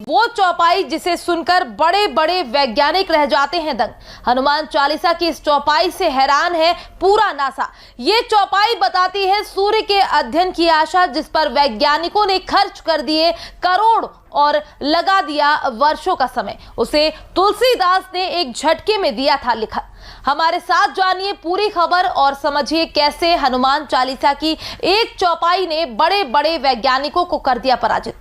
वो चौपाई जिसे सुनकर बड़े बड़े वैज्ञानिक रह जाते हैं दंग। हनुमान चालीसा की इस चौपाई से हैरान है पूरा नासा। ये चौपाई बताती है सूर्य के अध्ययन की आशा, जिस पर वैज्ञानिकों ने खर्च कर दिए करोड़ और लगा दिया वर्षों का समय। उसे तुलसीदास ने एक झटके में दिया था लिखा। हमारे साथ जानिए पूरी खबर और समझिए कैसे हनुमान चालीसा की एक चौपाई ने बड़े बड़े वैज्ञानिकों को कर दिया पराजित।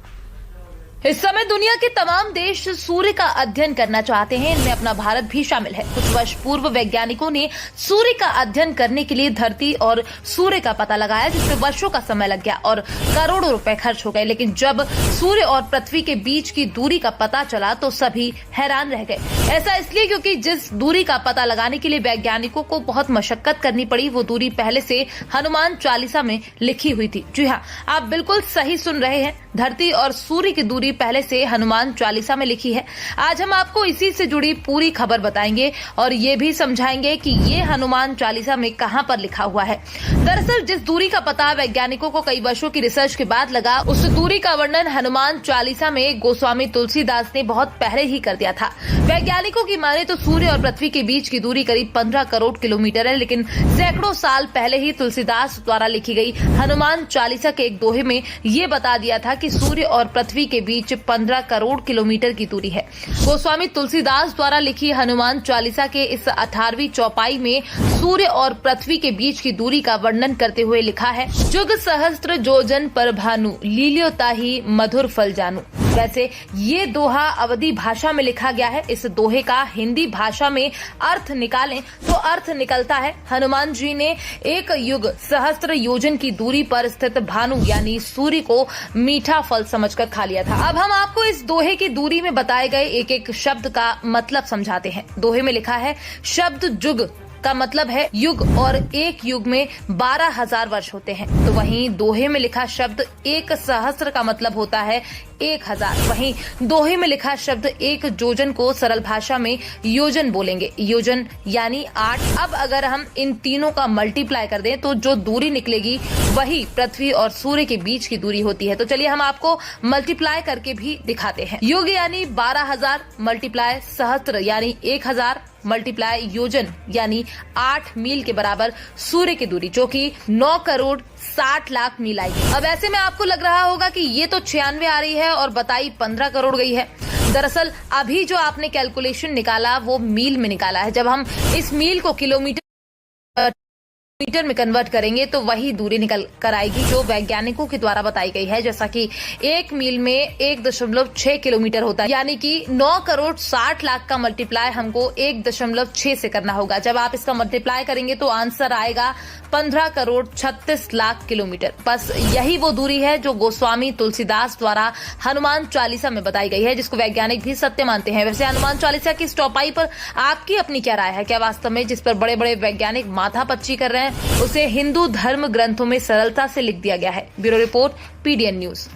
इस समय दुनिया के तमाम देश सूर्य का अध्ययन करना चाहते हैं, इनमें अपना भारत भी शामिल है। कुछ वर्ष पूर्व वैज्ञानिकों ने सूर्य का अध्ययन करने के लिए धरती और सूर्य का पता लगाया, जिसमें वर्षों का समय लग गया और करोड़ों रुपए खर्च हो गए। लेकिन जब सूर्य और पृथ्वी के बीच की दूरी का पता चला तो सभी हैरान रह गए। ऐसा इसलिए क्योंकि जिस दूरी का पता लगाने के लिए वैज्ञानिकों को बहुत मशक्कत करनी पड़ी, वो दूरी पहले से हनुमान चालीसा में लिखी हुई थी। जी हाँ, आप बिल्कुल सही सुन रहे हैं, धरती और सूर्य की दूरी पहले से हनुमान चालीसा में लिखी है। आज हम आपको इसी से जुड़ी पूरी खबर बताएंगे और ये भी समझाएंगे कि ये हनुमान चालीसा में कहां पर लिखा हुआ है। दरअसल जिस दूरी का पता वैज्ञानिकों को कई वर्षों की रिसर्च के बाद लगा, उस दूरी का वर्णन हनुमान चालीसा में गोस्वामी तुलसीदास ने बहुत पहले ही कर दिया था। वैज्ञानिकों की माने तो सूर्य और पृथ्वी के बीच की दूरी करीब 15 करोड़ किलोमीटर है, लेकिन सैकड़ों साल पहले ही तुलसीदास द्वारा लिखी गई हनुमान चालीसा के एक दोहे में ये बता दिया था कि सूर्य और पृथ्वी के बीच 15 करोड़ किलोमीटर की दूरी है। गोस्वामी तुलसीदास द्वारा लिखी हनुमान चालीसा के इस 18वीं चौपाई में सूर्य और पृथ्वी के बीच की दूरी का वर्णन करते हुए लिखा है, जुग सहस्त्र जोजन पर भानु, लील्यो ताहि मधुर फल जानू। वैसे ये दोहा अवधी भाषा में लिखा गया है। इस दोहे का हिंदी भाषा में अर्थ निकालें तो अर्थ निकलता है, हनुमान जी ने एक युग सहस्त्र योजन की दूरी पर स्थित भानु यानी सूर्य को मीठा फल समझकर खा लिया था। अब हम आपको इस दोहे की दूरी में बताए गए एक एक शब्द का मतलब समझाते हैं। दोहे में लिखा है, शब्द जुग का मतलब है युग और एक युग में 12,000 वर्ष होते हैं। तो वहीं दोहे में लिखा शब्द एक सहस्त्र का मतलब होता है 1,000। वहीं दोहे में लिखा शब्द एक जोजन को सरल भाषा में योजन बोलेंगे, योजन यानी 8। अब अगर हम इन तीनों का मल्टीप्लाई कर दें तो जो दूरी निकलेगी वही पृथ्वी और सूर्य के बीच की दूरी होती है। तो चलिए हम आपको मल्टीप्लाई करके भी दिखाते हैं। युग यानी 12,000 मल्टीप्लाई सहस्त्र यानी 1,000 मल्टीप्लाई योजन यानी 8 मील के बराबर सूर्य की दूरी, जो कि 9 करोड़ 60 लाख मील आएगी। अब ऐसे में आपको लग रहा होगा कि ये तो 96 आ रही है और बताई 15 करोड़ गई है। दरअसल अभी जो आपने कैलकुलेशन निकाला वो मील में निकाला है। जब हम इस मील को किलोमीटर में कन्वर्ट करेंगे तो वही दूरी निकल कर आएगी जो वैज्ञानिकों के द्वारा बताई गई है। जैसा कि 1 मील में 1.6 किलोमीटर होता है, यानी कि 9 करोड़ 60 लाख का मल्टीप्लाई हमको 1.6 से करना होगा। जब आप इसका मल्टीप्लाई करेंगे तो आंसर आएगा 15 करोड़ 36 लाख किलोमीटर। बस यही वो दूरी है जो गोस्वामी तुलसीदास द्वारा हनुमान चालीसा में बताई गई है, जिसको वैज्ञानिक भी सत्य मानते हैं। वैसे हनुमान चालीसा की इस चौपाई पर आपकी अपनी क्या राय है? क्या वास्तव में जिस पर बड़े बड़े वैज्ञानिक माथापच्ची कर रहे हैं उसे हिंदू धर्म ग्रंथों में सरलता से लिख दिया गया है? Bureau report, PDN news.